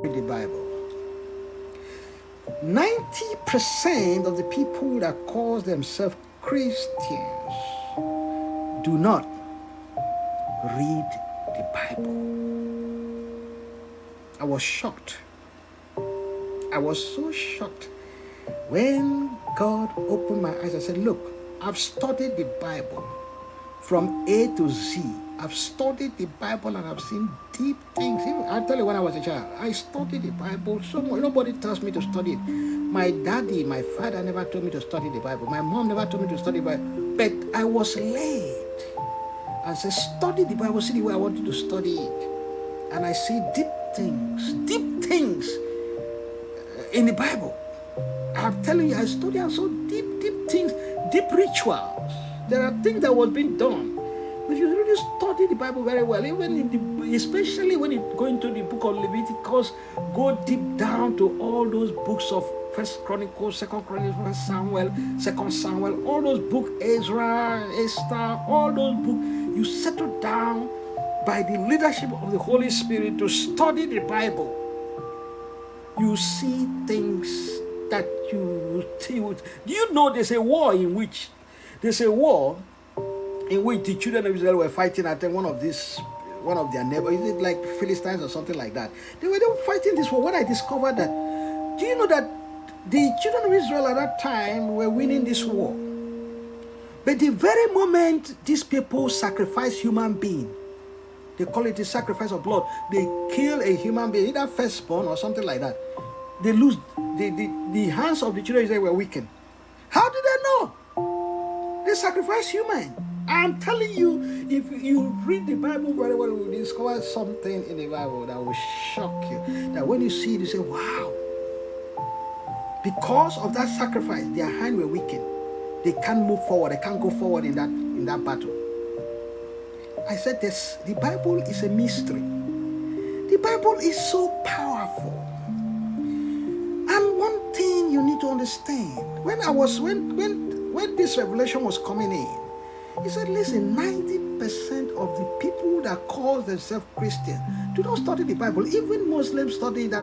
Read the Bible. 90% of the people that call themselves Christians do not read the Bible. I was shocked. I was so shocked when God opened my eyes. I said, look, I've studied the Bible from A to Z. I've studied the Bible and I've seen deep things. I tell you, when I was a child, I studied the Bible so much. Nobody tells me to study it. My daddy, my father never told me to study the Bible. My mom never told me to study the Bible. But I was led. I said, study the Bible, see the way I want you to study it. And I see deep things in the Bible. I'm telling you, I studied and saw deep things, deep rituals. There are things that was being done. If you really study the Bible very well, especially when you go into the book of Leviticus, go deep down to all those books of First Chronicles, Second Chronicles, First Samuel, Second Samuel, all those books, Ezra, Esther, all those books, you settle down by the leadership of the Holy Spirit to study the Bible. You see things that you do you know there's a war in which the children of Israel were fighting at one of their neighbors, is it like Philistines or something like that? They were fighting this war. When I discovered that, do you know that the children of Israel at that time were winning this war? But the very moment these people sacrifice human being, they call it the sacrifice of blood. They kill a human being, either firstborn or something like that. They lose, the hands of the children of Israel were weakened. How did they know? They sacrifice human. I'm telling you, if you read the Bible very well, you will discover something in the Bible that will shock you. That when you see it, you say, wow. Because of that sacrifice, their hands were weakened. They can't move forward. They can't go forward in that battle. I said this, the Bible is a mystery. The Bible is so powerful. And one thing you need to understand, when this revelation was coming in, he said, listen, 90% of the people that call themselves Christian do not study the Bible. Even Muslims study that.